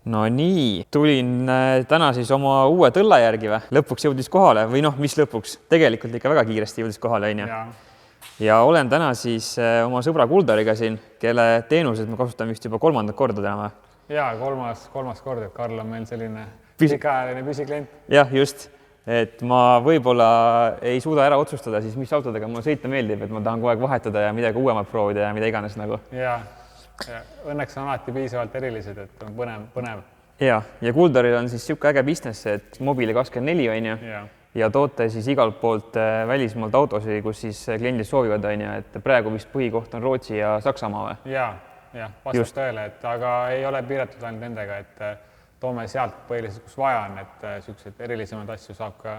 No nii, tulin täna siis oma uue tõlla järgi või? Lõpuks jõudis kohale või noh, mis lõpuks? Tegelikult ikka väga kiiresti jõudis kohale, on ju. Ja olen täna siis oma sõbra Kuldariga siin, kelle teenused me kasutame vist juba 3. korda täna. Jaa, kolmas kord, et Karl on meil selline pikaajaline püsiklient. Jah, just. Et ma võib-olla ei suuda ära otsustada siis, mis autodega mulle sõita meeldib, et ma tahan kogu aeg vahetada ja midagi uuemat proovida ja mida iganes nagu. Jaa. Ja õnneks on alati piisavalt erilised, et on põnev. Ja Kuldaril on siis siuke äge business, et Mobili24 on ju ja toote siis igalt poolt välismaalt autosid, kus siis kliendid soovivad on ju, et praegu vist põhikoht on Rootsi ja Saksamaa või? Jah, vastab tõele, et aga ei ole piiratud ainult nendega, et toome sealt põhiliselt, kus vaja on, et siukseid erilisemaid asju saab ka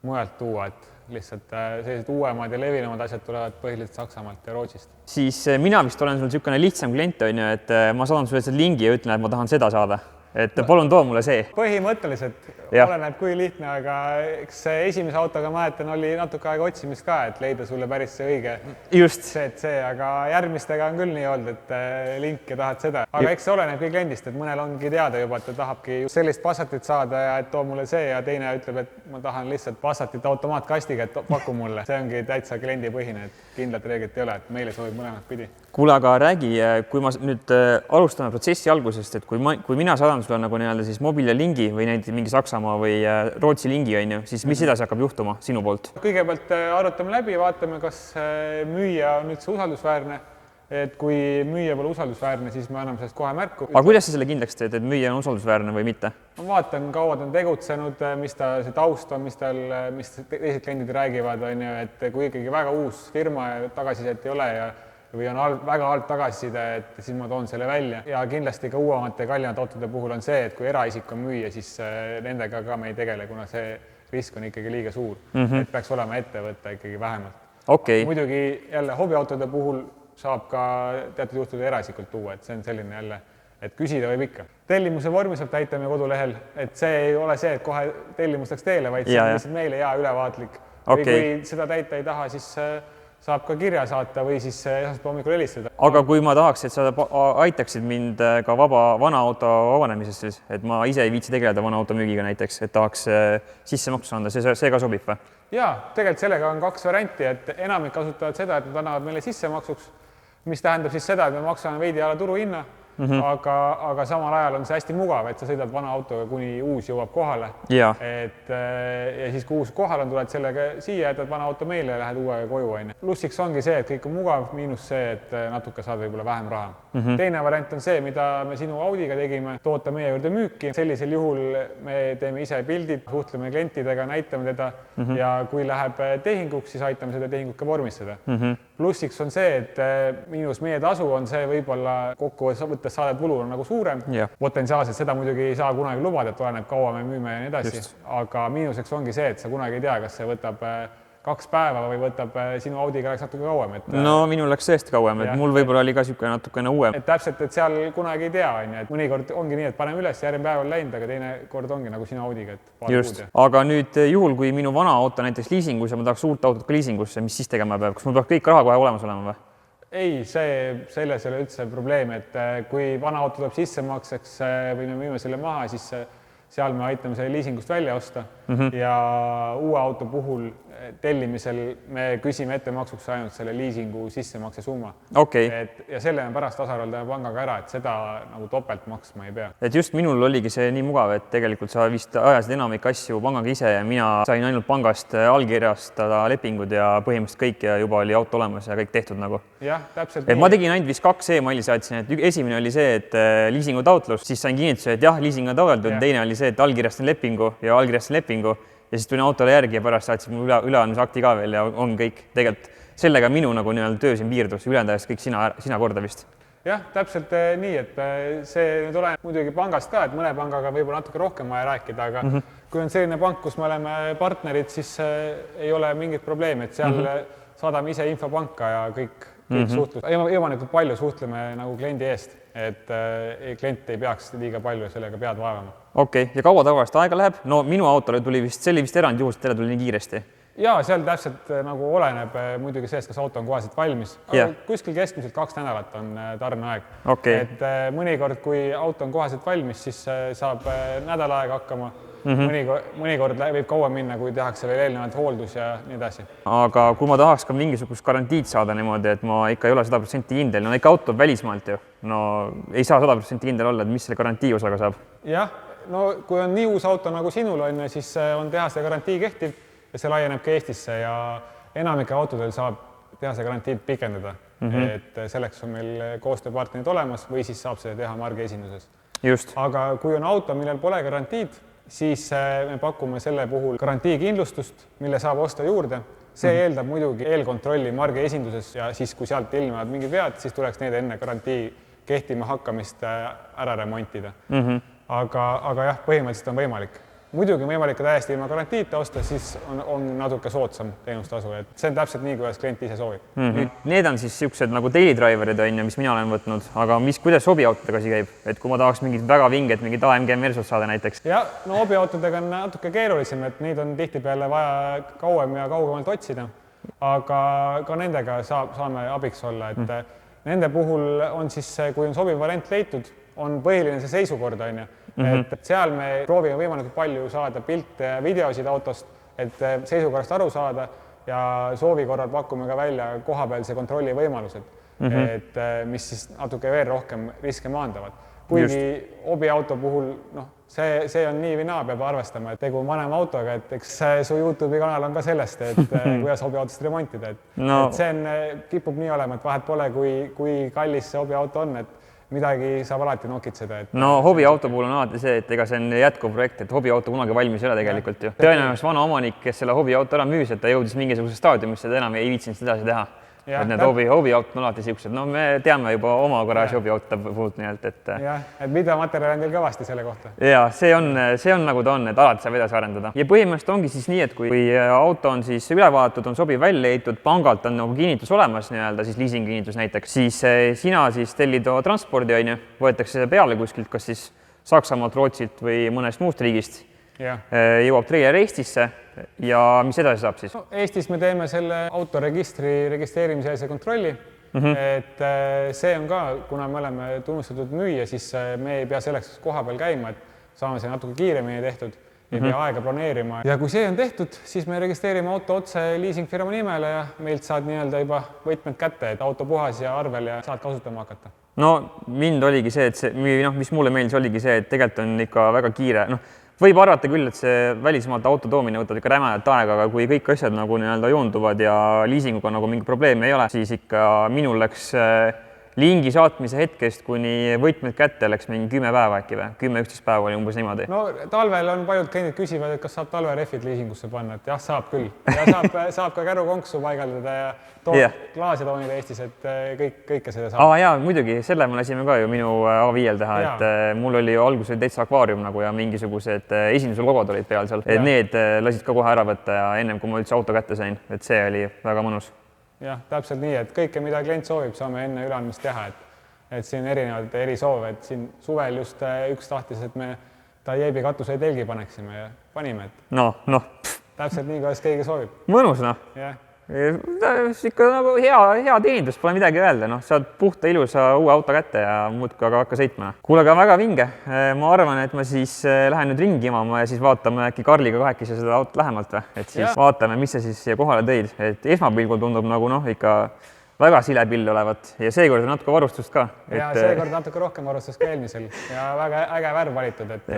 mujalt tuua, et lihtsalt sellised uuemad ja levinumad asjad tulevad põhiliselt Saksamaalt ja Rootsist. Siis mina vist olen sul niisugune lihtsam klient, on ju, et ma saadan sulle selle lingi ja ütlen, et ma tahan seda saada. Et palun too mulle see. Põhimõtteliselt oleneb kui lihtne, aga eks esimese autoga mäletan, oli natuke aega otsimist ka, et leida sulle päris see õige see, aga järgmistega on küll nii olnud, et link ja tahad seda. Aga eks see oleneb kõik kliendist, et mõnel ongi teada juba, et ta tahabki sellist Passatit saada ja et too mulle see ja teine ütleb, et ma tahan lihtsalt Passatit automaatkastiga, et paku mulle. See ongi täitsa kliendipõhine, et kindlat reeglit ei ole, et meile sobib mõlemat pidi. Kuule, aga räägi, kui ma nüüd alustame protsessi algusest, et kui mina saadan sulle nagu nii-öelda siis Mobile lingi või näiteks mingi Saksamaa või Rootsi lingi on ju, siis mis edasi hakkab juhtuma sinu poolt? Kõigepealt arutame läbi, vaatame, kas müüja on üldse usaldusväärne. Et kui müüja pole usaldusväärne, siis me anname sellest kohe märku. Aga kuidas sa selle kindlaks teed, et müüja on usaldusväärne või mitte? Ma vaatan, kaua ta on tegutsenud, mis ta see taust on, mis teised kliendid räägivad, on ju, et kui ikkagi väga uus firma ja tagasisidet ei ole või on väga halb tagasiside, et siis ma toon selle välja. Ja kindlasti ka uuemate kallimate autode puhul on see, et kui eraisik on müüja, siis nendega ka me ei tegele, kuna see risk on ikkagi liiga suur. Et peaks olema ettevõte ikkagi vähemalt. Muidugi jälle hobiautode puhul saab ka teatud juhtude eraisikult tuua, et see on selline jälle, et küsida võib ikka. Tellimuse vormi saab täita meie kodulehel, et see ei ole see, et kohe tellimus läks teele, vaid see on lihtsalt meile ülevaatlik. Või kui seda täita ei taha, siis saab ka kirja saata või siis esmaspäeva hommikul helistada. Aga kui ma tahaks, et sa aitaksid mind ka vana auto avanemisest siis, et ma ise ei viitsi tegeleda vana auto müügiga näiteks, et tahaks sissemaksu anda, see ka sobib või? Jaa, tegelikult sellega on 2 varianti, et enamik kasutavad seda, et nad annavad meile sissemaksuks, mis tähendab siis seda, et me maksame veidi alla turuhinna, aga samal ajal on see hästi mugav, et sa sõidad vana autoga, kuni uus jõuab kohale. Ja siis kui uus kohal on, tuled sellega siia, jätad vana auto meile ja lähed uuega koju. Plussiks ongi see, et kõik on mugav, miinus see, et natuke saad võib-olla vähem raha. Teine variant on see, mida me sinu Audiga tegime, toota meie juurde müüki. Sellisel juhul me teeme ise pildid, suhtleme klientidega, näitame teda ja kui läheb tehinguks, siis aitame seda tehingut ka vormistada. Plussiks on see, et miinus meie tasu on see võib-olla kokku võttes saade kulu on nagu suurem. Potentsiaalselt seda muidugi ei saa kunagi lubada, et oleneb kaua me müüme ja nii edasi. Aga miinuseks ongi see, et sa kunagi ei tea, kas see võtab 2 päeva või võtab sinu Audiga läks natuke kauem. No minul läks tõesti kauem, et mul võib-olla oli ka niisugune natukene uuem. Et täpselt, et seal kunagi ei tea, et mõnikord ongi nii, et paneme üles järgmine päeval läinud, aga teine kord ongi nagu sinu Audiga. Just, aga nüüd juhul, kui minu vana auto näiteks liisingus ja ma tahaks uut autot ka liisingusse, mis siis tegema peab? Kas mul peab kõik raha kohe olemas olema või? Ei, selles ei ole üldse probleem, et kui vana auto tuleb sissemakseks või me müüme selle maha, siis seal me aitame selle liisingust välja osta ja uue auto puhul tellimisel me küsime ettemaksuks ainult selle liisingu sissemakse summa. Ja selle me pärast tasaraldame pangaga ära, et seda nagu topelt maksma ei pea. Et just minul oligi see nii mugav, et tegelikult sa vist ajasid enamik asju pangaga ise ja mina sain ainult pangast allkirjastada lepingud ja põhimõtteliselt kõik ja juba oli auto olemas ja kõik tehtud nagu. Jah, täpselt. Et ma tegin ainult vist 2 e-maili saatsin, et esimene oli see, et liisingu taotlus, siis sain kinnituse, et jah, liising on taotletud, teine oli see, et allkirjastan lepingu ja siis tulin autole järgi ja pärast saatsin mul üleandmise akti ka veel ja on kõik. Tegelikult sellega minu nagu nii-öelda töö siin piirdus, ülendajast kõik sina korda vist. Jah, täpselt nii, et see nüüd ole muidugi pangast ka, et mõne pangaga võib-olla natuke rohkem vaja rääkida, aga kui on selline pank, kus me oleme partnerid, siis ei ole mingit probleemi, et seal saadame ise infopanka ja kõik suhtlus. Võimalikult palju suhtleme nagu kliendi eest, et klient ei peaks liiga palju sellega pead vaevama. Ja kaua tavaliselt aega läheb? No minu autole tuli vist, see oli vist erandjuhus, et teile tuli nii kiiresti. ja seal täpselt nagu oleneb muidugi sellest, kas auto on koheselt valmis. Kuskil keskmiselt 2 nädalat on tarneaeg. Okay. Et mõnikord, kui auto on koheselt valmis, siis saab nädal aega hakkama. Mõnikord võib kauem minna, kui tehakse veel eelnevalt hooldus ja nii edasi. Aga kui ma tahaks ka mingisugust garantiid saada niimoodi, et ma ikka ei ole 100% kindel, no ikka auto välismaalt ju, no ei saa 100% kindel olla, et mis selle garantii osaga saab. Jah, no kui on nii uus auto nagu sinul on, siis on tehase garantii kehtiv ja see laieneb ka Eestisse ja enamike autodel saab tehase garantiid pikendada. Et selleks on meil koostööpartnerid olemas või siis saab seda teha margi esinduses. Just. Aga kui on auto, millel pole garantiid, siis me pakume selle puhul garantiikindlustust, mille saab osta juurde. See eeldab muidugi eelkontrolli margi esinduses ja siis, kui sealt ilmevad mingid vead, siis tuleks need enne garantii kehtima hakkamist ära remontida. Aga jah, põhimõtteliselt on võimalik. Muidugi on võimalik ka täiesti ilma garantiita osta, siis on natuke soodsam teenustasu, et see on täpselt nii, kuidas klient ise soovib. Need on siis siuksed nagu daily driverid, mis mina olen võtnud, aga kuidas hobiautodega siin käib? Et kui ma tahaks mingid väga vinged, mingid AMG Mersot saada näiteks? Ja, no hobiautodega on natuke keerulisem, et neid on tihtipeale vaja kauem ja kaugemalt otsida, aga ka nendega saame abiks olla, et nende puhul on siis, kui on sobiv variant leitud, on põhiline see seisukord, on ju. Et seal me proovime võimalikult palju saada pilte ja videosid autost, et seisukorrast aru saada ja soovi korral pakume ka välja kohapealse kontrolli võimalused, et mis siis natuke veel rohkem riske maandavad. Kuigi hobiauto puhul, see on nii või naa, peab arvestama, et tegu vanema autoga, et eks su YouTube'i kanal on ka sellest, et kuidas hobiautost remontida. Et see kipub nii olema, et vahet pole, kui kallis see hobiauto on, et midagi saab alati nokitseda. No hobiauto puhul on alati see, et ega see on jätkuv projekt, et hobiauto kunagi valmis ei ole tegelikult ju. Tõenäoliselt vana omanik, kes selle hobiauto ära müüs, et ta jõudis mingisuguse staadiumisse, ta enam ei viitsinud seda edasi teha. Et need hobiautod on alati siuksed, no me teame juba oma garaaži hobiauto puhult nii-alt, et... Jah, et videomaterjal on teil kõvasti selle kohta. Ja see on nagu ta on, et alati saab edasi arendada. Ja põhimõtteliselt ongi siis nii, et kui auto on siis üle vaadatud, on sobiv välja leitud, pangalt on nagu kinnitus olemas, nii-öelda siis leasing kinnitus näiteks, siis sina siis tellid transpordi, võetakse peale kuskilt, kas siis Saksamaalt, Rootsilt või mõnest muust riigist, jõuab treiler Eestisse ja mis edasi saab siis? Eestis me teeme selle autoregistri registreerimise eelse kontrolli, et see on ka, kuna me oleme tunnustatud müüja, siis me ei pea selleks koha peal käima, et saame see natuke kiiremini tehtud, ei pea aega planeerima. Ja kui see on tehtud, siis me registreerime auto otse leasingfirma nimele ja meilt saad nii-öelda juba võtmed kätte, et auto puhas ja arvel ja saad kasutama hakata. No mind oligi see, et mis mulle meeldis, oligi see, et tegelikult on ikka väga kiire, võib arvata küll, et see välismaalt auto toomine võtab ikka rämedat aega, aga kui kõik asjad nagu nii-öelda joonduvad ja liisinguga nagu mingi probleemi ei ole, siis ikka minul läks lingi saatmise hetkest kuni võtmed kätte läks mingi 10 päeva äkki või? 10-11 päeva oli umbes niimoodi. No talvel on paljud kliendid küsivad, et kas saab talverehvid liisingusse panna, et jah, saab küll. Ja saab ka kärukonksu paigaldada ja klaasi toonida Eestis, et kõike seda saab. Jaa, muidugi, selle me lasime ka ju minu A5-l teha, et mul oli ju alguses täitsa akvaarium nagu ja mingisugused esinduse logod olid peal seal. Et need lasid ka kohe ära võtta ja ennem kui ma üldse auto kätte sain, et see oli väga mõnus. Jah, täpselt nii, et kõike, mida klient soovib, saame enne üleandmist teha, et siin erinevad eri soove, et siin suvel just üks tahtis, et me ta jääbi katuse telgi paneksime ja panime, et täpselt nii, kuidas keegi soovib. Mõnus, ikka nagu hea teenindus, pole midagi öelda, saad puhta ilusa uue auto kätte ja muudki aga hakka sõitma. Kuule, aga väga vinge. Ma arvan, et ma siis lähen nüüd ringi imama ja siis vaatame äkki Karliga kahekesi seda autot lähemalt või? Et siis vaatame, mis see siis siia kohale tõid. Et esmapilgul tundub nagu ikka väga sile pill olevat ja seekord on natuke varustust ka. Ja seekord natuke rohkem varustust ka eelmisel ja väga äge värv valitud, et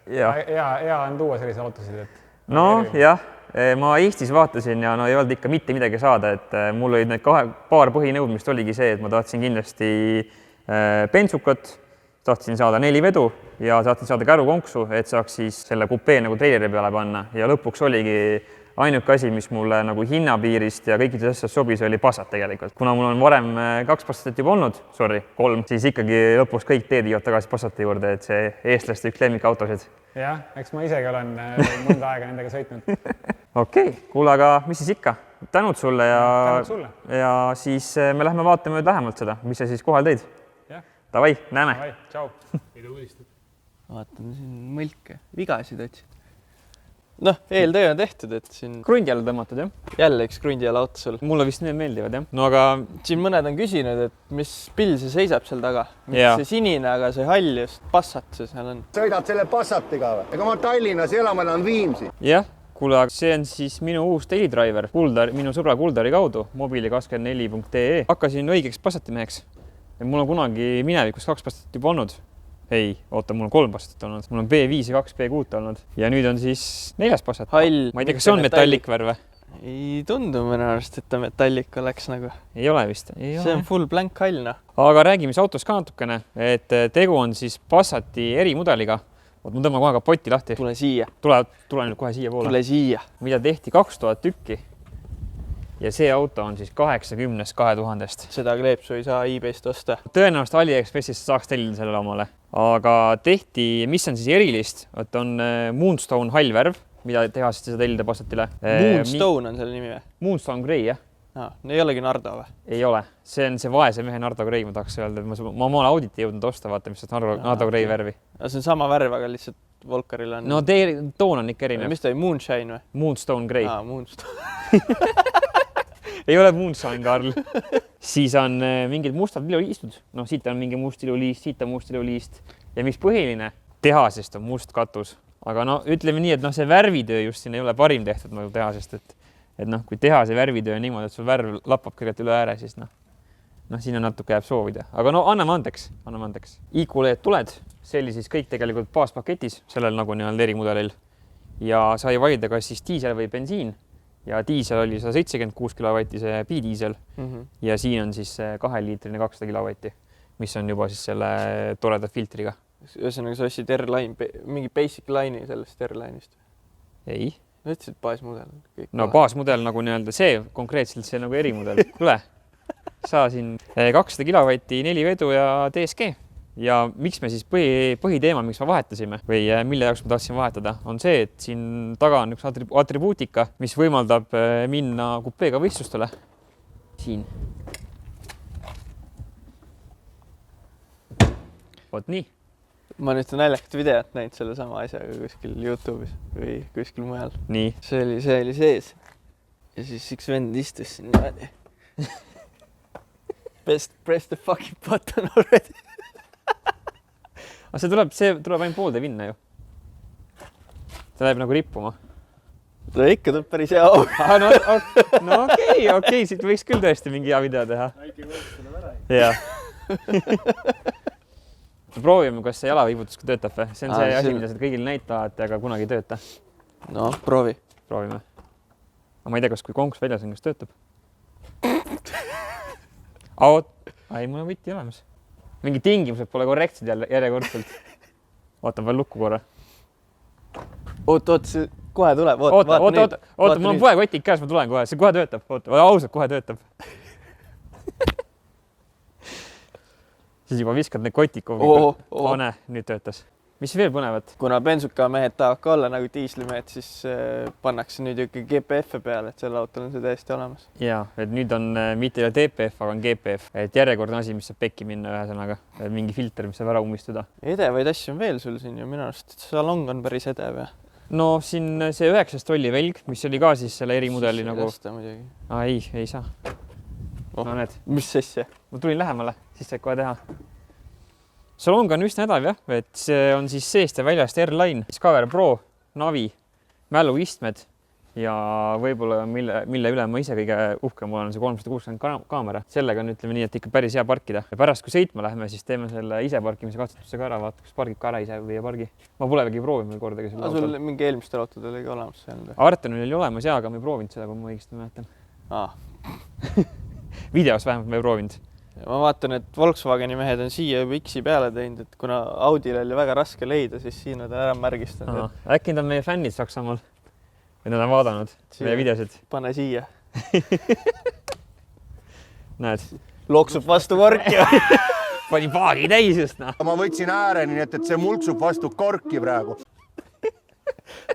hea on tuua sellise autosid. Jah. Ma Eestis vaatasin ja ei olnud ikka mitte midagi saada, et mul olid need paar põhinõudmist oligi see, et ma tahtsin kindlasti bensukat, tahtsin saada 4 vedu ja tahtsin saada kärukonksu, et saaks siis selle kupee nagu treileri peale panna ja lõpuks oligi ainuke asi, mis mulle nagu hinnapiirist ja kõikidest asjast sobis, oli Passat tegelikult. Kuna mul on varem 2 Passatit juba olnud, 3, siis ikkagi lõpuks kõik teed viivad tagasi Passati juurde, et see eestlaste üks lemmikautosid. Jah, eks ma isegi olen mõnda aega nendega sõitnud. Okei, kuule, aga mis siis ikka? Tänud sulle ja siis me lähme vaatame lähemalt seda, mis sa siis kohal teid. Davai, näeme. Davai, tšau. Mida uudistad? Vaatan siin mõlke, vigasid otsid. Noh, eeltöö on tehtud, et siin krundi alla tõmmatud, jah? jälle üks krundi all auto sul. Mulle vist need meeldivad, jah. No aga siin mõned on küsinud, et mis pill see seisab seal taga. Jaa. See sinine, aga see hall just Passat see seal on. Sõidad selle Passatiga või? Ega ma Tallinnas elama elan Viimsi. jah, kuule, see on siis minu uus telidriver minu sõbra Kuldari kaudu, mobili24.ee. Hakkasin õigeks Passati meheks. Mul on kunagi minevikus 2 Passatit juba olnud. Ei, oota, mul on 3 Passatit olnud. Mul on B5 ja 2 B6 olnud. Ja nüüd on siis 4. Passat. Hall. Ma ei tea, kas see on metallikvärv või? Ei tundu mõne arvast, et ta metallik oleks nagu. Ei ole vist. Ei see ole. on full blank hall, noh. Aga räägime siis autos ka natukene, et tegu on siis Passati erimudeliga. Oot, ma tõmban kohe kapoti lahti. Tule siia. Tule nüüd kohe siia poole. Tule siia. Mida tehti 2000 tükki. Ja see auto on siis 80 2000-st. Seda kleepsu ei saa eBayst osta. Tõenäoliselt AliExpressist saaks tellida sellele omale. Aga tehti, mis on siis erilist, et on Moonstone hallvärv, mida tehasest ei saa tellida Passatile. Moonstone on selle nimi või? Moonstone Grey, jah. Ei olegi Nardo või? Ei ole. See on see vaese mehe Nardo Grey, ma tahaks öelda. Ma omal audit ei jõudnud osta, vaata, mis on Nardo Grey värvi. See on sama värv, aga lihtsalt Volkaril on... No toon on ikka erinev. Mis ta oli? Moonshine või? Moonstone Grey. Moonstone. Ei ole Moonshine, Karl. Siis on mingid mustad liluliistud. No siit on mingi must liluliist, siit on must liluliist. Ja mis põhiline? Tehasest on must katus. Aga no ütleme nii, et see värvitöö just siin ei ole parim tehtud nagu tehasest, et noh, kui tehase värvitöö on niimoodi, et sul värv lappab kõrgelt üle ääre, siis siin on natuke jääb soovida. Aga no anname andeks. IQ-LED tuled, see oli siis kõik tegelikult baaspaketis, sellel nagu nii-öelda erimudelil. Ja sai valida kas siis diisel või bensiin. Ja diisel oli 176 kilovatise bidiisel ja siin on siis 2-liitrine 200 kilovatti, mis on juba siis selle toreda filtriga. Ühesõnaga, sa ostsid R-line, mingi basic line'i sellest R-line'ist? Ei. Ütlesid baasmudel? No baasmudel nagu nii-öelda see, konkreetselt see nagu erimudel. Kule, saa siin 200 kilovatti 4 vedu ja DSG. Ja miks me siis põhiteema, miks me vahetasime või mille jaoks ma tahtsin vahetada, on see, et siin taga on üks atribuutika, mis võimaldab minna kupeega võistlustele. Siin. Vot nii. Ma nüüd naljakat videot näinud selle sama asjaga kuskil YouTube'is või kuskil mujal. Nii. See oli sees. Ja siis üks vend istus siin niimoodi. Press the fucking button already. Aga see tuleb ainult poolde vinna ju. See läheb nagu rippuma. Ta ikka tuleb päris hea au. No okei, siit võiks küll tõesti mingi hea video teha. Jah. Proovime, kas see jalaviibutus ka töötab või? See on see asi, mida sa kõigil näitavad, aga kunagi ei tööta. No, proovi. Proovime. Aga ma ei tea, kas kui konks väljas on, kas töötab. Ei, mul on võtti olemas. Mingi tingimused pole korrektsed järjekordselt. Ootan veel lukku korra. Oot, see kohe tuleb. Oota, mul on poekotid käes, ma tulen kohe. See kohe töötab. Ausalt, kohe töötab. Siis juba viskad need kotid kogu. Nüüd töötas. Mis veel põnevad? Kuna bensuka mehed tahavad ka olla nagu diislimehed, siis pannakse nüüd ju GPF peale, et selle autol on see täiesti olemas. Jaa, et nüüd on mitte ei ole DPF, aga on GPF. Et järjekordne asi, mis saab pekki minna ühesõnaga. Mingi filter, mis saab ära ummistuda. Edevaid asju on veel sul siin ju minu arust, et salong on päris edev. No siin see 9 tolli velg, mis oli ka siis selle erimudeli nagu... Ei saa. No need. Mis asja? Ma tulin lähemale, siis said kohe teha. Salong on üsna edav, jah, et see on siis seest ja väljast R-Line, Discover Pro, Navi, mäluistmed ja võib-olla mille üle ma ise kõige uhkem olen see 360 kaamera. Sellega on ütleme nii, et ikka päris hea parkida. Ja pärast, kui sõitma läheme, siis teeme selle ise parkimise katsetuse ka ära, vaata, kas pargib ka ära ise või ei pargi. Ma polegi proovinud kordagi selle autol. Sul mingi eelmistel autodel oli ka olemas see? Artenil oli olemas, jaa, aga ma ei proovinud seda, kui ma õigesti mäletan. Videos vähemalt ma ei proovinud. Ma vaatan, et Volkswageni mehed on siia juba X-i peale teinud, et kuna Audil oli väga raske leida, siis siin nad on ära märgistanud. Äkki nad on meie fännid Saksamaal või nad on vaadanud meie videosid. Pane siia. Näed. Loksub vastu korki. Pani paagi täis just. Ma võtsin ääreni, et see mulksub vastu korki praegu.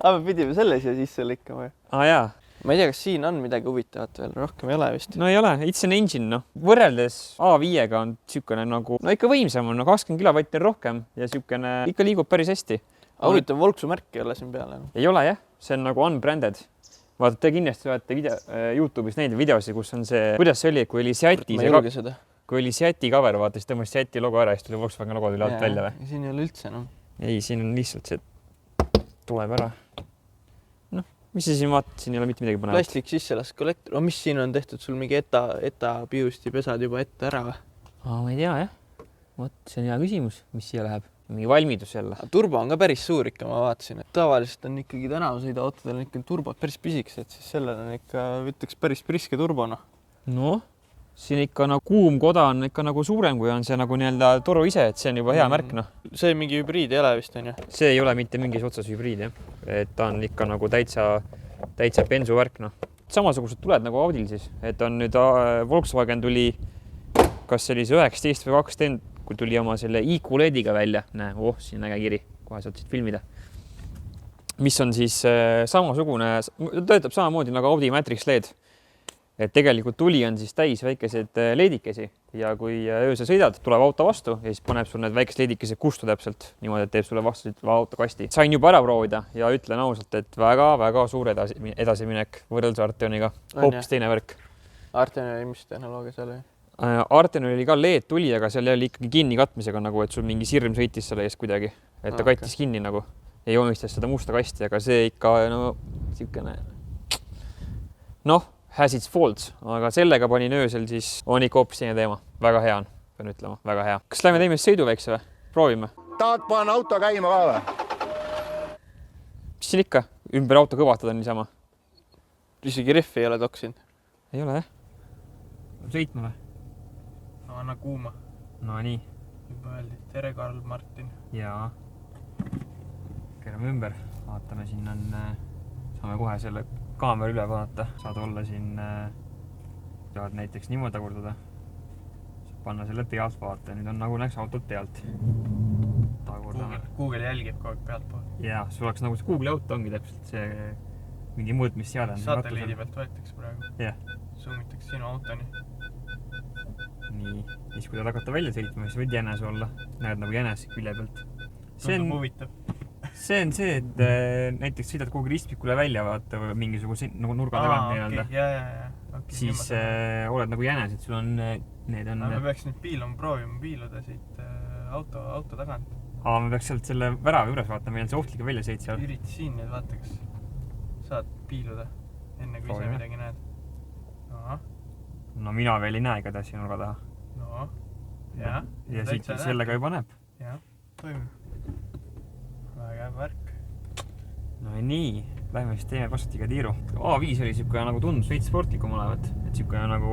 Aga me pidime selle siia sisse lõikama. Jaa. Ma ei tea, kas siin on midagi huvitavat veel, rohkem ei ole vist. No ei ole, it's an engine, noh. Võrreldes A5-ga on siukene nagu, no ikka võimsam on, 20 kilovatti on rohkem ja siukene ikka liigub päris hästi. Huvitav, Volksu märk ei ole siin peale. Ei ole jah, see on nagu unbranded. Vaata, te kindlasti olete YouTube'is neid videosid, kus on see, kuidas see oli, kui oli Seati, kui oli Seati cover, vaata, siis tõmbas Seati logo ära ja siis tuli Volkswagen logo tuli alt välja või? Siin ei ole üldse enam. Ei, siin on lihtsalt see tuleb ära. Noh, mis see siin vaatad, siin ei ole mitte midagi põnevat. Plastik sisselask kollektor. Mis siin on tehtud? Sul mingi eta piusti pesad juba ette ära või? Ma ei tea, jah. Vot, see on hea küsimus, mis siia läheb. Mingi valmidus jälle. Turbo on ka päris suur ikka, ma vaatasin. Et tavaliselt on ikkagi tänavasõida autodel ikka turbot päris pisiksi, et siis sellel on ikka, ütleks, päris priske turbona. No, siin ikka nagu kuum koda on ikka nagu suurem, kui on see nagu nii-öelda toru ise, et see on juba hea märk, noh. See mingi hübriid ei ole vist, on ju? See ei ole mitte mingis otsas hübriid, jah. Et ta on ikka nagu täitsa bensuvärk, noh. Samasugused tuled nagu Audil siis, et on nüüd Volkswagen tuli, kas see oli see 19 või 20, kui tuli oma selle IQ-LED-iga välja. Näe, siin äge kiri, kohe saad siit filmida. Mis on siis samasugune, töötab samamoodi nagu Audi Matrix LED. Et tegelikult tuli on siis täis väikesed leedikesi ja kui öösel sõidad, tuleb auto vastu ja siis paneb sul need väikesed leedikesed kustu täpselt niimoodi, et teeb sulle vastu autokasti. Sain juba ära proovida ja ütlen ausalt, et väga-väga suur edasiminek võrreldes Arteoniga. Hoopis teine värk. Arteon oli mis tehnoloogia seal või? Arteon oli ka LED tuli, aga seal oli ikkagi kinni katmisega nagu, et sul mingi sirm sõitis selle eest kuidagi, et ta kattis kinni nagu ja joonistas seda musta kasti, aga see ikka siukene has its faults, aga sellega panin öösel, siis on ikka hoopis teine teema. Väga hea on, pean ütlema, väga hea. Kas lähme teeme sõidu väikse või? Proovime. Tahad panna auto käima ka või? Mis siin ikka? Ümber auto kõvatada niisama. Isegi rehvi ei ole toksinud? Ei ole, jah. Sõitma või? Anna kuuma. No nii. Juba öeldi. Tere, Karl Martin. Jaa. Kerame ümber. Vaatame, siin on, saame kohe selle kaamera üle vaadata. Saad olla siin, tahad näiteks niimoodi tagurdada. Saab panna selle pealt vaata. Nüüd on nagu näeks autot pealt. Google jälgib kogu aeg pealt pool. Jaa, sul oleks nagu see Google'i auto ongi täpselt see mingi mõõtmisseade. Satelliidi pealt võetakse praegu. Jah. Zoomitakse sinu autoni. Nii, siis kui ta hakata välja sõitma, siis võid jänese olla. Näed nagu jänes külje pealt. Tundub huvitav. See on see, et näiteks sõidad kogu ristmikule välja vaata mingisuguse nagu nurga tagant nii-öelda. Okay, siis oled nagu jänes, et sul on need on... Me peaks nüüd proovima piiluda siit auto tagant. Me peaks sealt selle värava juures vaatama, meil on see ohtlik välja sõit seal. Ürita siin nüüd vaata, kas saad piiluda enne kui ise midagi näed. No mina veel ei näe igatahes siin nurga taha. No, jah. Ja siit sellega juba näeb. Jah, toimib. Väga värk. No nii, lähme siis teeme Passatiga tiiru. A5 oli siukene nagu tundus veits sportlikum olevat, et siukene nagu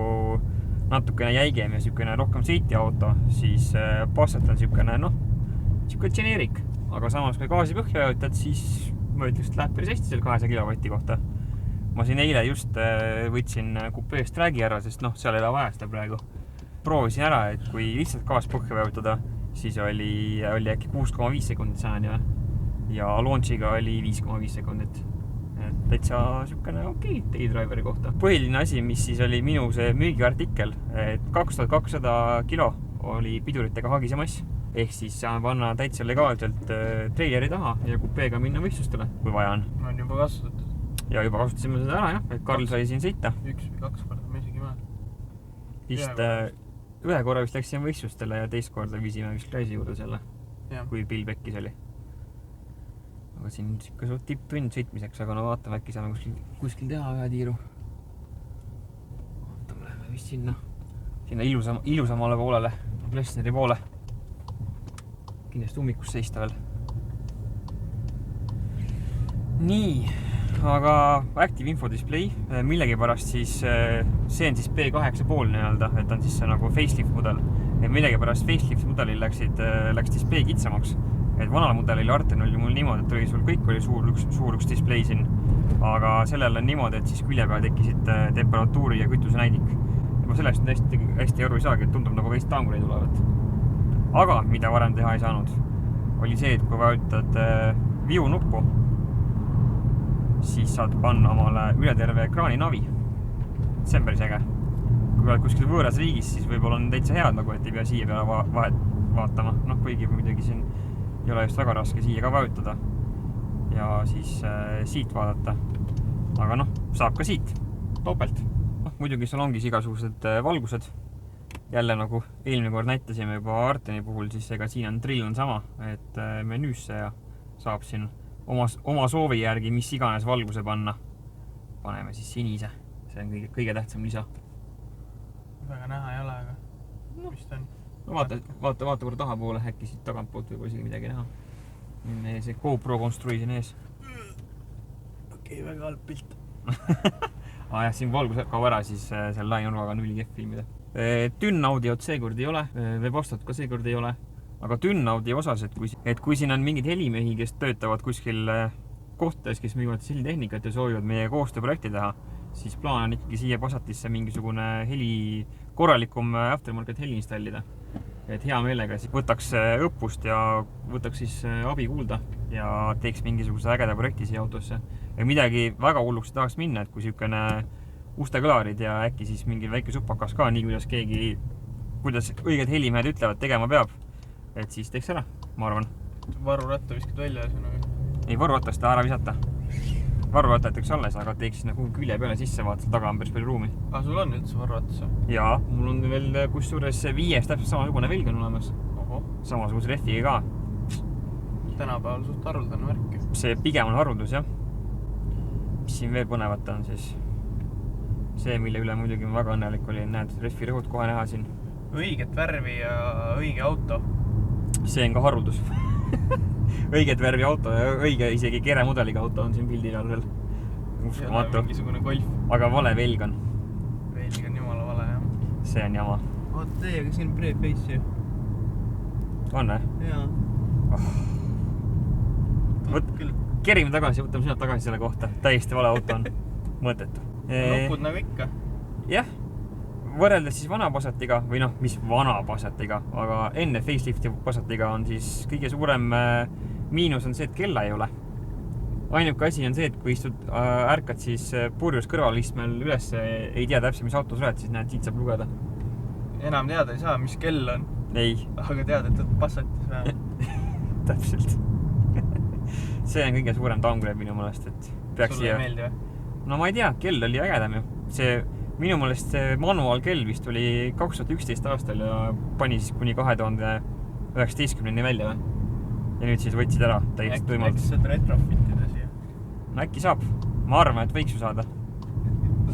natukene jäigem ja siukene rohkem sõiti auto, siis Passat on siukene, siukene generic, aga samas kui gaasi põhja vajutad, siis ma ütleks, et läheb päris hästi seal 200 kilovatti kohta. Ma siin eile just võtsin kupeest räägi ära, sest seal ei ole vaja seda praegu. Proovisin ära, et kui lihtsalt gaas põhja vajutada, siis oli äkki 6,5 sekundit sajani ja launchiga oli 5,5 sekundit. Täitsa siukene okei Daydriveri kohta. Põhiline asi, mis siis oli minu see müügiartikkel, et 2200 kilo oli piduritega hagise mass. Ehk siis saame panna täitsa legaalselt treileri taha ja kupeega minna võistlustele, kui vaja on. On juba kasutatud. Ja juba kasutasime seda ära, jah, et Karl sai siin sõita. 1 või 2 korda, ma isegi mäel. Vist ühe korra vist läks siin võistlustele ja teist korda viisime vist Klaisi juurde selle, kui Bill Beckis oli. Aga siin siuke suht tipp-tund sõitmiseks, aga vaatame, äkki saame kuskil teha ühe tiiru. Vaatame, läheme vist sinna ilusamale poolele, Plessneri poole. Kindlasti ummikus seista veel. Nii, aga Active Info Display, millegipärast siis see on siis B8 pool nii-öelda, et on siis see nagu facelift mudel. Ja millegipärast facelift mudelil läks display kitsamaks. Et vanal mudelil Arten oli mul niimoodi, et oli sul kõik oli suur üks display siin, aga sellel on niimoodi, et siis külje peal tekkisid temperatuuri ja kütuse näidik. Ma sellest hästi aru ei saagi, et tundub nagu veist taangul ei tulevat. Aga mida varem teha ei saanud, oli see, et kui vajutad view nuppu, siis saad panna omale üle terve ekraani navi. See on päris äge. Kui oled kuskil võõras riigis, siis võib-olla on täitsa head, nagu, et ei pea siia peale vaatama. Kuigi muidugi siin ei ole just väga raske siia ka vajutada. ja siis siit vaadata. Aga noh, saab ka siit topelt. Muidugi seal ongi igasugused valgused. Jälle nagu eelmine kord näitasime juba Arteni puhul, siis ega siin on drill on sama, et menüüsse ja saab siin oma soovi järgi mis iganes valguse panna. Paneme siis sinise. See on kõige tähtsam lisa. Väga näha ei ole, aga mis ta on? No vaata korda tahapoole, äkki siit tagantpoolt võib isegi midagi näha. See GoPro konstrui siin ees. Okei, väga halb pilt. Jah, siin valgus kaob ära, siis seal lainurvaga on ülikehv filmida. Dünn-audiot seekord ei ole, webostat ka seekord ei ole, aga dünn-audi osas, et kui siin on mingid helimehi, kes töötavad kuskil kohtades, kes müüvad helitehnikat ja soovivad meie koostööprojekti teha, siis plaan on ikkagi siia Passatisse mingisugune korralikum aftermarket heli installida. Et hea meelega siis võtaks õppust ja võtaks siis abi kuulda ja teeks mingisuguse ägeda projekti siia autosse. Ja midagi väga hulluks tahaks minna, et kui siukene ustekõlarid ja äkki siis mingi väike suppakas ka, nii kuidas õiged helimehed ütlevad, tegema peab, et siis teeks ära, ma arvan. Varuratta viskad välja ja sõna. Ei, varurattast ära visata. Varuratta jätaks alles, aga teeks sinna kuhu külje peale sisse, vaata, seal taga on päris palju ruumi. Sul on üldse varuratas? Jaa, mul on veel kusjuures 5 täpselt samasugune velg on olemas. Samasuguse rehviga ka. Tänapäeval suht haruldane värk. See pigem on haruldus, jah. Mis siin veel põnevat on siis? See, mille üle muidugi väga õnnelik oli, näed, rehvi rõhud kohe näha siin. Õiget värvi ja õige auto. See on ka haruldus. Õiget värvi auto ja õige isegi keremudeliga auto on siin pildil all veel. Uskumatu. Mingisugune golf. Aga vale velg on. Velg on jumala vale, jah. See on jama. Oota, teiega siin pre-face ju. On, Jaa. Kerime tagasi, võtame sinna tagasi selle kohta. Täiesti vale auto on. Mõõtetu. Nupud nagu ikka. Jah. Võrreldes siis vana Passatiga, või noh, mis vana Passatiga, aga enne facelifti Passatiga on siis kõige suurem miinus on see, et kella ei ole. Ainuke asi on see, et kui ärkad siis purjus kõrvalistmel üles, ei tea täpselt, mis autos oled, siis näed, siit saab lugeda. Enam teada ei saa, mis kell on. Ei. Aga tead, et oled Passatis vähemalt. Täpselt. See on kõige suurem downgrade minu mõelest, et peaks Sulle ei meeldi või? No ma ei tea, kell oli ägedam ju. Minu mõelest see manual kell vist oli 2011 aastal ja pani siis kuni 2019 välja. Ja nüüd siis võtsid ära täiesti tuimalt. Äkki saad retrofitida siia? No äkki saab. Ma arvan, et võiks ju saada.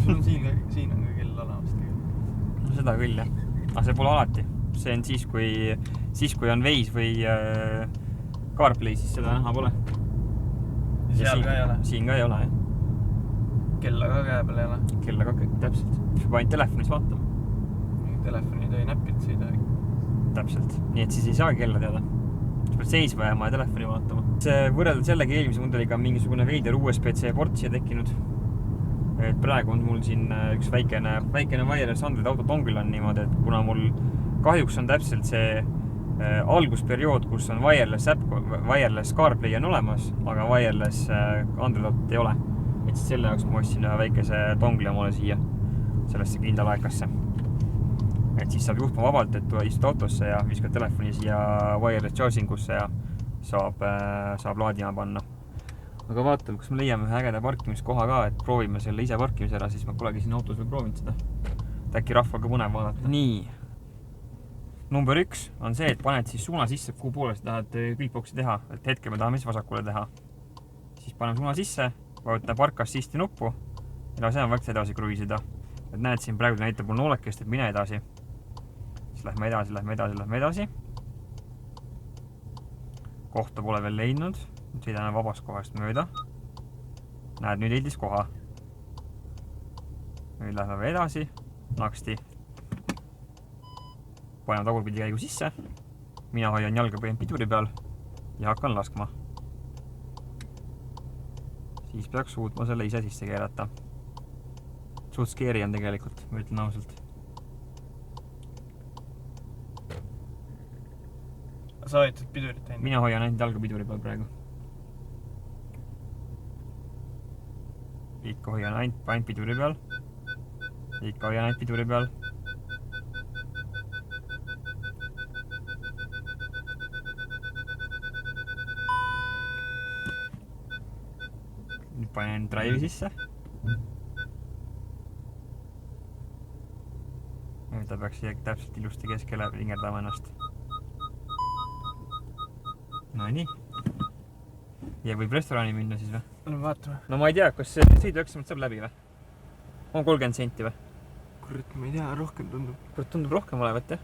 Sul on siin on ka kell olemas tegelikult. No seda küll, jah. Aga see pole alati. See on siis, kui on Waze või CarPlay, siis seda näha pole. Ja seal ka ei ole? Siin ka ei ole, jah. Kella ka käe peal ei ole? Kella ka, täpselt. Juba ainult telefonis vaatama. Telefoni tõi näpid sõidagi. Täpselt. Nii et siis ei saagi kella teada. Sa pead seisma jääma ja telefoni vaatama. See võrreldes jällegi eelmise mudeliga mingisugune veider USB-C port siia tekkinud. Et praegu on mul siin üks väikene wireless Android auto dongel on niimoodi, et kuna mul kahjuks on täpselt see algusperiood, kus on wireless CarPlay on olemas, aga wireless Android autot ei ole. Et siis selle jaoks ma ostsin ühe väikese dongli omale siia, sellesse kindalaekasse. Et siis saab juhtma vabalt, et istud autosse ja viskad telefoni siia wireless chargingusse ja saab laadima panna. Aga vaatame, kas me leiame ühe ägeda parkimiskoha ka, et proovime selle ise parkimise ära, siis ma polegi siin autos veel proovinud seda. Et äkki rahval ka põnev vaadata. Nii. Number 1 on see, et paned siis suuna sisse, kuhu poole sa tahad clipboxi teha. Et hetke me tahame siis vasakule teha. Siis paneme suuna sisse, vajutan parkassisti nuppu ja lase on vaikselt edasi kruiisida. Et näed, siin praegu näitab mul noolekest, et mine edasi. Siis lähme edasi. Kohta pole veel leidnud. Sõidame vabast kohast mööda. Näed, nüüd leidis koha. Nüüd lähme veel edasi. Naksti. Paneme tagurpidi käigu sisse. Mina hoian jalga põhjend piduri peal ja hakkan laskma. Siis peaks suutma selle ise sisse keerata. Suht scary on tegelikult, ma ütlen ausalt. Sa hoiatad pidurit ainult? Mina hoian ainult jalga piduri peal praegu. Ikka hoian ainult piduri peal. Ikka hoian ainult piduri peal. panen drive'i sisse. Nüüd ta peaks siia täpselt ilusti keskele vingerdama ennast. No nii. Ja võib restorani minna siis või? No vaatame. No ma ei tea, kas sõidueksamit saab läbi või? On 30 senti või? Kurat, ma ei tea, rohkem tundub. Tundub rohkem olevat, jah?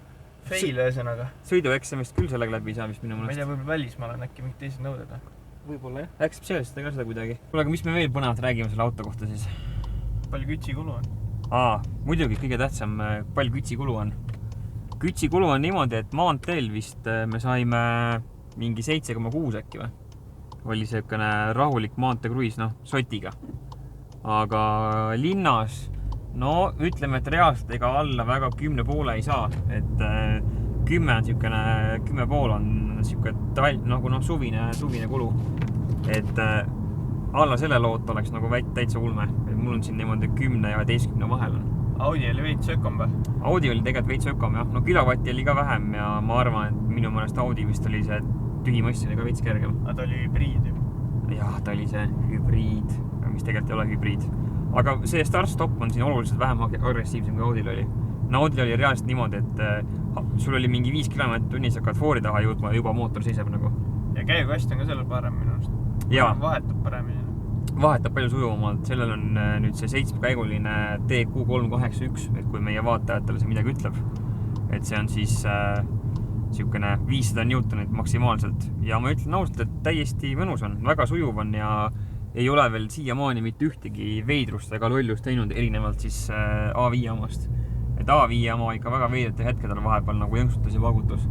Fail ühesõnaga. Sõidueksamist küll sellega läbi ei saa vist minu Ma ei mõnest. tea, võib-olla välismaal on äkki mingid teised nõuded. Võib-olla jah. Äkki spetsialistada ka seda kuidagi. Kuule, aga mis me veel põnevat räägime selle auto kohta siis? Palju kütsikulu on? Muidugi kõige tähtsam, palju kütsikulu on. Kütsikulu on niimoodi, et maanteel vist me saime mingi 7,6 äkki või? Oli selline rahulik maanteekruiis, sotiga. Aga linnas, ütleme, et reaalselt ega alla väga 10,5 ei saa. Et 10 on selline, 10,5 on selline suvine kulu. Et alla selle loot oleks nagu täitsa ulme. Mul on siin niimoodi 10 ja 11 vahel on. Audi oli veits ökom või? Audi oli tegelikult veits ökom, jah. Kilovatti oli ka vähem ja ma arvan, et minu mõnest Audi vist oli see tühimass oli ka veits kergem. Aga ta oli hübriid ju. Jah, ta oli see hübriid, mis tegelikult ei ole hübriid. Aga see start-stop on siin oluliselt vähem agressiivsem kui Audil oli. Audil oli reaalselt niimoodi, et sul oli mingi 5 km/h hakkad foori taha jõudma ja juba mootor seisab nagu. Ja käigukast on ka sellel parem minu arust. Jaa. Vahetab paremini. Vahetab palju sujuvamalt. Sellel on nüüd see 7-käiguline TQ381, et kui meie vaatajatele see midagi ütleb. Et see on siis siukene 500 Newtonit maksimaalselt. Ja ma ütlen ausalt, et täiesti mõnus on. Väga sujuv on ja ei ole veel siiamaani mitte ühtegi veidrust ega lollust teinud erinevalt siis A5 omast. Et A5 oma ikka väga veidrate hetkedel vahepeal nagu jõnksutas ja vagutus.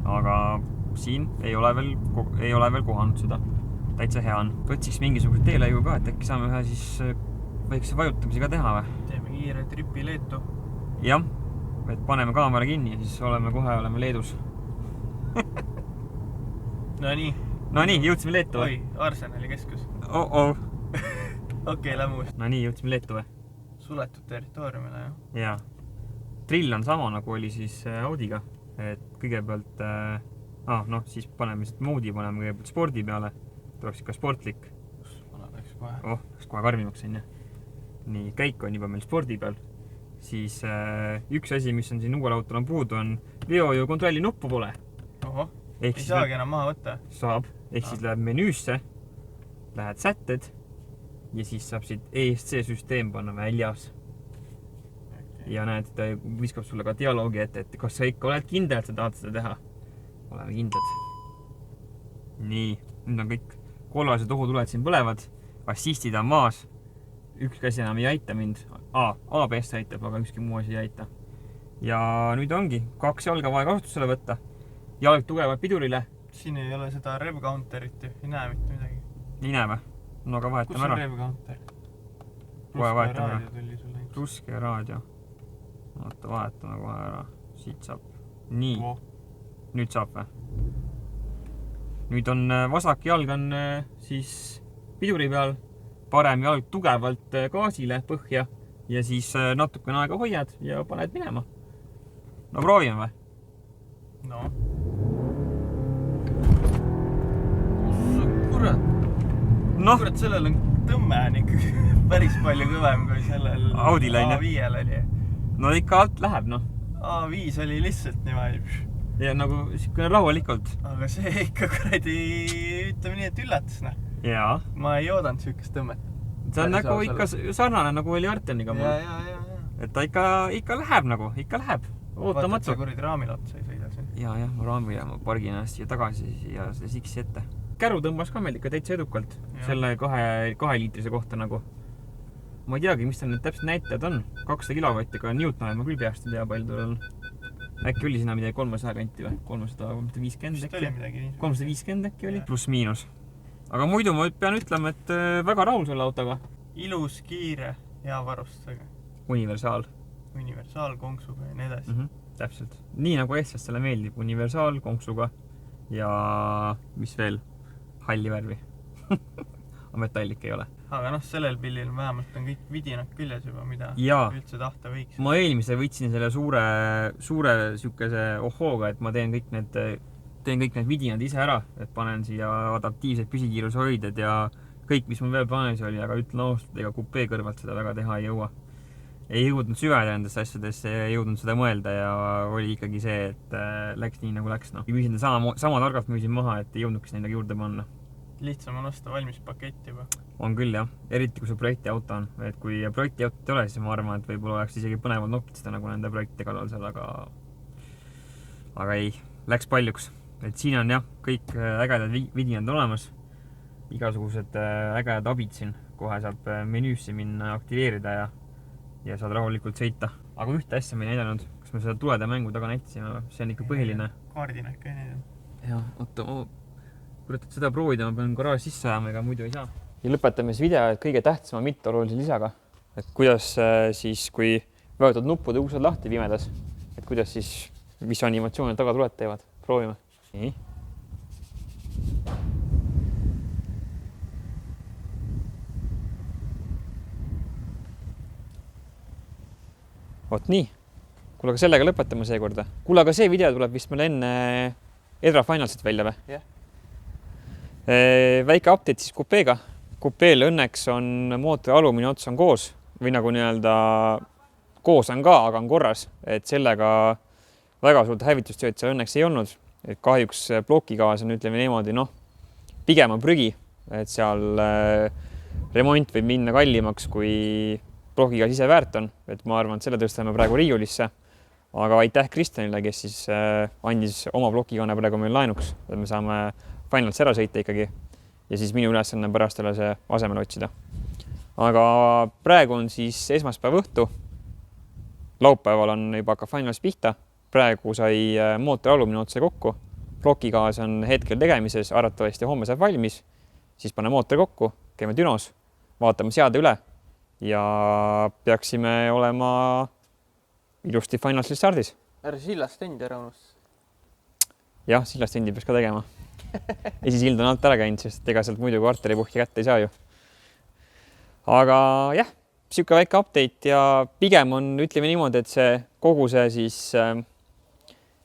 Aga siin ei ole veel kohanud seda. Täitsa hea on. Võtsiks mingisugust teelõigu ka, et äkki saame ühe siis väikse vajutamise ka teha või? Teeme kiire tripi Leetu. Jah, et paneme kaamera kinni ja siis oleme Leedus. No nii, jõudsime Leetu või? Oi, Arsenali keskus. Okei, lähme uuesti. No nii, jõudsime Leetu või? Suletud territooriumile, jah. Jaa. Trill on sama nagu oli siis Audiga, et kõigepealt siis paneme kõigepealt spordi peale. Tuleks ikka sportlik. Läks kohe. Läks kohe karmimaks siin, jah. Nii, käik on juba meil spordi peal. Siis üks asi, mis on siin uuel autol on puudu, on veojõu kontrolli nuppu pole. Oho, ei saagi enam maha võtta. Saab, ehk siis läheb menüüsse, lähed sätted ja siis saab siit ESC-süsteem panna väljas. Ja näed, ta viskab sulle ka dialoogi ette, et kas sa ikka oled kindel, et sa tahad seda teha. Oleme kindlad. Nii, nüüd on kõik kollased ohutuled siin põlevad, assistid on maas, ükski asi enam ei aita mind, ABS aitab, aga ükski muu asi ei aita. Ja nüüd ongi 2 jalga vaja kasutusele võtta, jalg tugevalt pidurile. Siin ei ole seda rev counterit ju, ei näe mitte midagi. Ei näe või? No aga vahetame ära. Kus on rev counter? Kohe vahetame ära. Ruske raadio. Oota, vahetame kohe ära. Siit saab. Nii, nüüd saab või? Nüüd on vasak jalg on siis piduri peal, parem jalg tugevalt gaasile põhja ja siis natukene aega hoiad ja paned minema. No proovime või? No. Kurat, sellel on tõmme on ikkagi päris palju kõvem kui sellel Audil on, A5-l oli. No ikka alt läheb, A5 oli lihtsalt niimoodi. Ja nagu siukene rahulikult. Aga see ikka kuradi, ütleme nii, et üllatas, Jaa. Ma ei oodanud siukest tõmmet. See on nagu ikka sarnane nagu oli Arteniga mul. Ja. Et ta ikka läheb nagu, ikka läheb. Ootamatu. Vaata, et sa kuradi raamil otsa ei sõida siin. Ja, ma raamil ja ma pargin ennast siia tagasi ja see siksi ette. Käru tõmbas ka meil ikka täitsa edukalt. Selle 2 liitrise kohta nagu. Ma ei teagi, mis ta need täpselt näitajad on. 200 kilovatiga Newtonile ma küll peast ei tea palju tal on. Äkki oli sinna midagi 300 kanti või? 350 äkki? 350 äkki oli? Pluss miinus. Aga muidu ma pean ütlema, et väga rahul selle autoga. Ilus, kiire, hea varustusega. Universaal, konksuga ja nii edasi. Täpselt. Nii nagu eestlastele meeldib. Universaal, konksuga ja mis veel? Halli värvi. Metallik ei ole. Aga sellel pillil vähemalt on kõik vidinad küljes juba, mida üldse tahta võiks. Ma eelmise võtsin selle suure sükese ohhooga, et ma teen kõik need vidinad ise ära, et panen siia adaptiivsed püsikiiruse hoidjad ja kõik, mis mul veel plaanis oli, aga ütlen ausalt, ega kupee kõrvalt seda väga teha ei jõua. Ei jõudnud süveda nendesse asjadesse, ei jõudnud seda mõelda ja oli ikkagi see, et läks nii nagu läks. Müüsin ta sama targalt müüsin maha, et ei jõudnudki midagi juurde panna. Lihtsam on osta valmis pakett juba. On küll jah, eriti kui see projektiauto on. Et kui projektiautot ei ole, siis ma arvan, et võib-olla oleks isegi põnevad nokitseda nagu nende projektide kallal seal, aga ei, läks paljuks. Et siin on jah, kõik ägedad vidinad olemas. Igasugused ägedad abid siin. Kohe saab menüüsse minna, aktiveerida ja saad rahulikult sõita. Aga ühte asja me ei näidanud, kas me seda tulede mängu taga näitasime, see on ikka põhiline. Kaardina ikka ei näidanud. Jah, oota, kurat, et seda proovida, ma pean garaaži sisse ajama, ega muidu ei saa. Ja lõpetame siis video kõige tähtsama mitteolulise lisaga. Et kuidas siis, kui vajutad nuppude uksed lahti pimedas, et kuidas siis, mis animatsioonid tagatuled teevad. Proovime. Nii. Vot nii. Kuule, aga sellega lõpetame seekorda. Kuule, aga see video tuleb vist meil enne Edra Finalsit välja või? Jah. Väike update siis kupeega. Kupeel õnneks on mootori alumine ots on koos või nagu nii-öelda koos on ka, aga on korras. Et sellega väga suurt hävitustööd seal õnneks ei olnud. Et kahjuks plokigaas on, ütleme niimoodi, pigem on prügi. Et seal remont võib minna kallimaks, kui plokigaas ise väärt on. Et ma arvan, et selle tõstame praegu riiulisse. Aga aitäh Kristjanile, kes siis andis oma plokigaane praegu meil laenuks. Et me saame Finals ära sõita ikkagi. Ja siis minu ülesanne pärast jälle see asemel otsida. Aga praegu on siis esmaspäev õhtu. Laupäeval on juba hakka Finals pihta. Praegu sai mootori alumine otse kokku. Plokigaas on hetkel tegemises, arvatavasti homme saab valmis. Siis pane mootori kokku, käime dünos, vaatame seade üle ja peaksime olema ilusti Finalsil stardis. Ära sillast endi ära unust. Jah, sillast endi peaks ka tegema. Esisild on alt ära käinud, sest ega sealt muidu kvartalipuhki kätte ei saa ju. Aga jah, siuke väike update ja pigem on, ütleme niimoodi, et see kogu see siis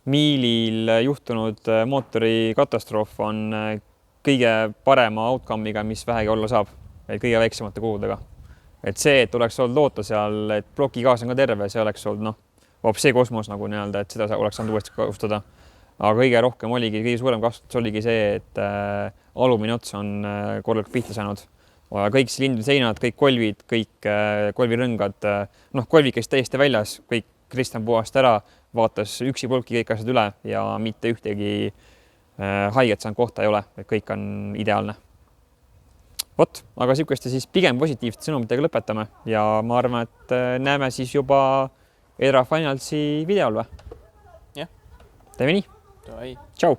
miilil juhtunud mootori katastroof on kõige parema outcome'iga, mis vähegi olla saab, kõige väiksemate kuludega. Et see, et oleks olnud loota seal, et plokigaas on ka terve, see oleks olnud hoopis see kosmos nagu nii-öelda, et seda oleks saanud uuesti kasutada. Aga kõige rohkem oligi, kõige suurem kasutus oligi see, et alumine ots on korralikult pihta saanud. Kõik silindri seinad, kõik kolvid, kõik kolvirõngad, kolvid käis täiesti väljas, kõik Kristjan puhast ära, vaatas üksi polki kõik asjad üle ja mitte ühtegi haiget saanud kohta ei ole, et kõik on ideaalne. Vot, aga sihukeste siis pigem positiivsete sõnumitega lõpetame ja ma arvan, et näeme siis juba Edra Finalsi videol või? Jah. Teeme nii. Davai. Tšau.